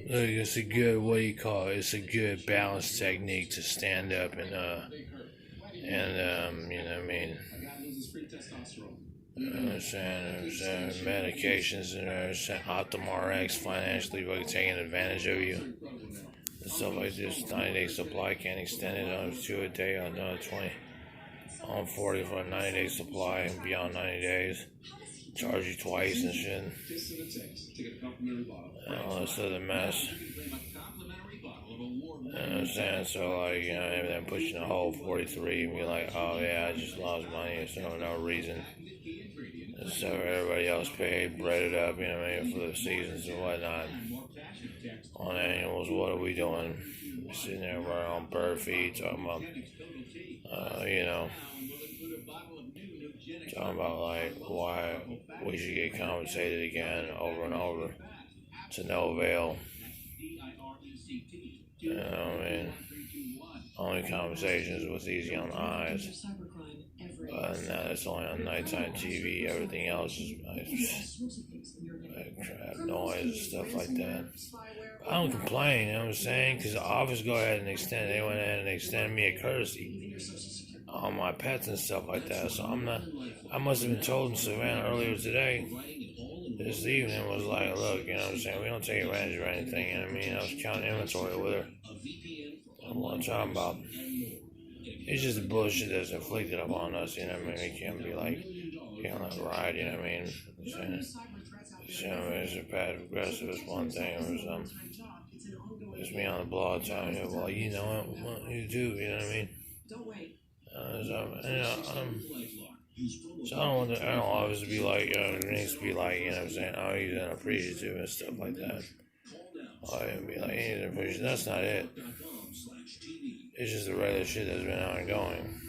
Like it's a good what do you call it? It's a good balance technique to stand up and you know what I mean. There's medications and there's Optum RX financially like taking advantage of you and stuff like this. 90-day supply can't extend it on 2 a day on 20 on 40 for a 90-day supply and beyond 90 days. Charge you twice and shit. And all this other mess. You know what I'm saying? So, like, you know, everything pushing a whole 43 and be like, oh, yeah, I just lost money for no reason. And so everybody else paid, bread it up, you know what I mean, for the seasons and whatnot. On annuals, what are we doing? We're sitting there with our own bird feed talking about, you know, talking about, like, why we should get compensated again over and over to no avail. You know what I mean? Only conversations was easy on the eyes. But now it's only on nighttime TV. Everything else is like crap noise and stuff like that. But I don't complain, you know what I'm saying? Because the office go ahead and they went ahead and extended me a courtesy on my pets and stuff like that. So I must have been told in Savannah earlier today, this evening, was like, look, you know what I'm saying? We don't take advantage of anything, you know what I mean? I was counting inventory with her. That's what I'm talking about. It's just the bullshit that's inflicted upon us, you know what I mean? We can't be like, you can't let it ride, you know what I mean? It's a passive aggressive is one thing, or something. It's me on the blog telling you, well, you know what you do, you know what I mean? So I don't want the office to be like, it needs to be like, you know what I'm saying? Oh, he's unappreciative and stuff like that. Oh, it'd be like, he's unappreciative. That's not it. It's just the regular shit that's been ongoing.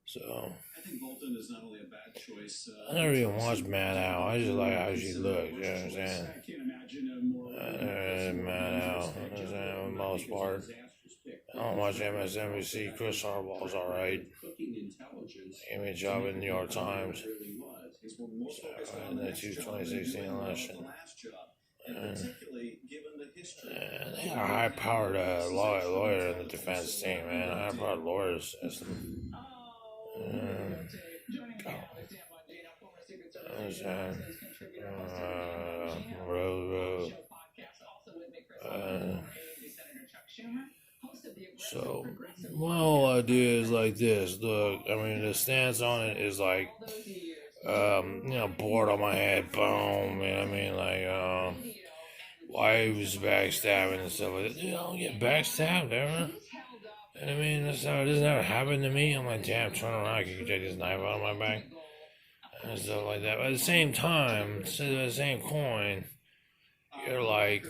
So I never even watched Mad Owl. I just like how she looks, you know what I'm saying? Mad Owl, you know what I'm saying, for the most part. I don't watch MSNBC. Chris Harbaugh's alright. Gave me a job in the New York Times in the 2016 election. And they got a high-powered lawyer in the defense team, man. High-powered lawyers system. So my whole idea is like this. Look, I mean, the stance on it is like, board on my head, boom. You know what I mean? Like, why he was backstabbing and stuff like that. Dude, I don't get backstabbed ever. And I mean, this never happened to me. I'm like, damn, turn around, I can take this knife out of my back and stuff like that. But at the same time, to the same coin, you're like,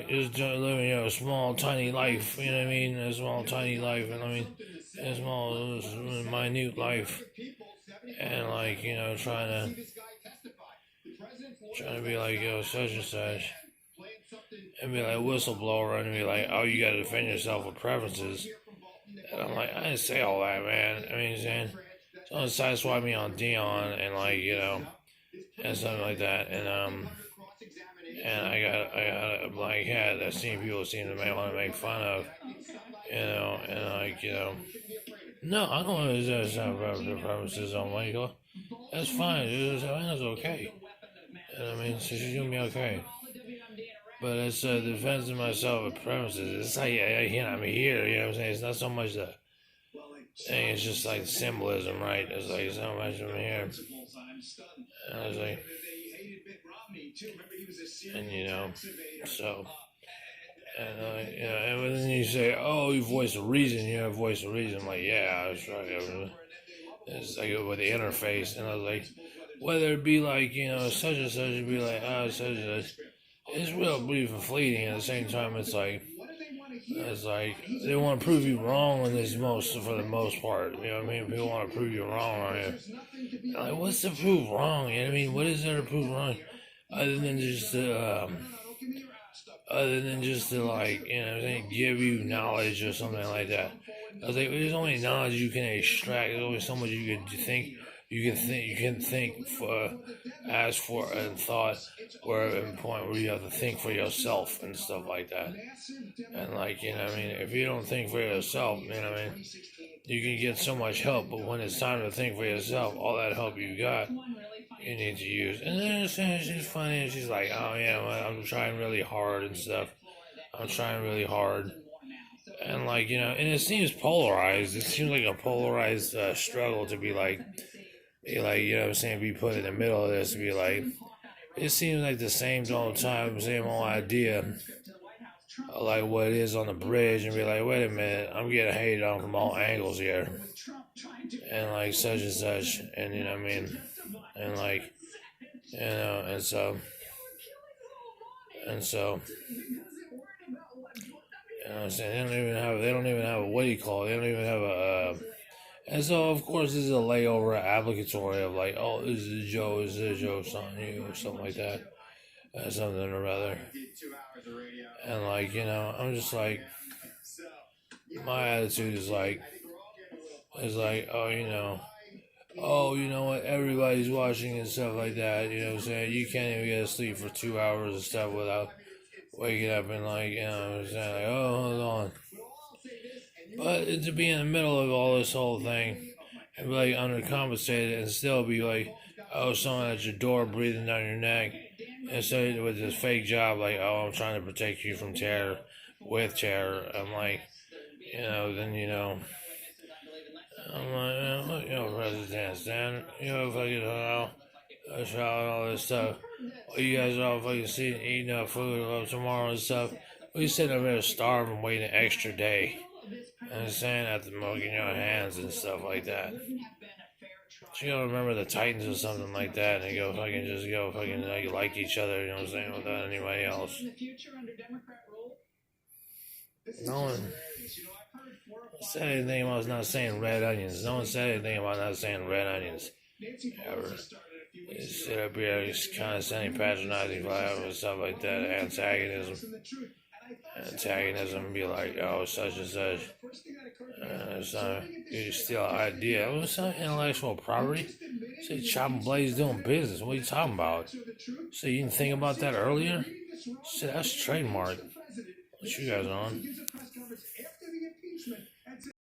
just living a small, tiny life. You know what I mean? A small, tiny life, and I mean, a small, minute life, and like, trying to be like, such and such, and be like whistleblower, and be like, oh, you gotta defend yourself with preferences. And I'm like, I didn't say all that, man. I mean, saying, someone sideswiped me on Dion, and like, and something like that, and I got a black hat that people seem to want to make fun of, and like, no, I don't want to sound preferences on Michael. That's fine, that's okay. And I mean, so she's gonna be okay. But it's defending myself with premises. It's like, I'm here, you know what I'm saying? It's not so much the thing, it's just like symbolism, right? It's like so much from here. And I was like, and so, and then you say, oh, you voice a reason, voice a reason. I'm like, yeah, that's right. It's like with the interface, and I was like, whether it be like, such and such, it'd be like, such and such. It's real brief and fleeting. At the same time, it's like they want to prove you wrong on this for the most part. You know what I mean? People want to prove you wrong on it. Like, what's to prove wrong? You know what I mean? What is there to prove wrong? Other than just, other than just to like, you know what I'm saying, give you knowledge or something like that. I was like, there's only knowledge you can extract. There's only so much you can think. You can think for, ask for, and thought. Where at a point where you have to think for yourself and stuff like that. And like, you know, what I mean, if you don't think for yourself, you know, what I mean, you can get so much help. But when it's time to think for yourself, all that help you got, you need to use. And then she's funny, and she's like, oh yeah, well, I'm trying really hard and stuff. I'm trying really hard. And like, you know, and it seems polarized. It seems like a polarized struggle to be like, you know what I'm saying, be put in the middle of this, to be like, it seems like the same all the time, same old idea, like what it is on the bridge, and be like, wait a minute, I'm getting hated on from all angles here, and like such and such, and you know what I mean, and like, you know, and so, you know what I'm saying, they don't even have a, what do you call it, they don't even have a, and so, of course, this is a layover applicatory of like, oh, this is Joe, son, you, or something like that, something or other. And like, you know, I'm just like, my attitude is like, oh, you know what, everybody's watching and stuff like that, you know what I'm saying? You can't even get to sleep for 2 hours and stuff without waking up and like, you know what I'm saying? Like, oh, hold on. But to be in the middle of all this whole thing and be like undercompensated and still be like, oh, someone at your door breathing down your neck, and so with this fake job, like, oh, I'm trying to protect you from terror, with terror. I'm like, you know, then you know, I'm like, you know, President Stan, you know, fucking all this stuff. Well, you guys are all fucking eating up food tomorrow and stuff. We sitting over there starving, waiting an extra day. And saying at the milk in your hands and stuff like that. So you gotta remember the Titans or something like that, and they go fucking just go fucking like each other, you know what I'm saying, without anybody else. No one said anything about not saying red onions. No one said anything about not saying red onions. Ever. They sit up here just condescending, patronizing vibe and stuff like that, antagonism, be like, oh, such and such. You steal an idea. It was some intellectual property. Say chopping blades doing business. What are you talking about? So you didn't think about that earlier? Shit, that's trademark. What you guys on?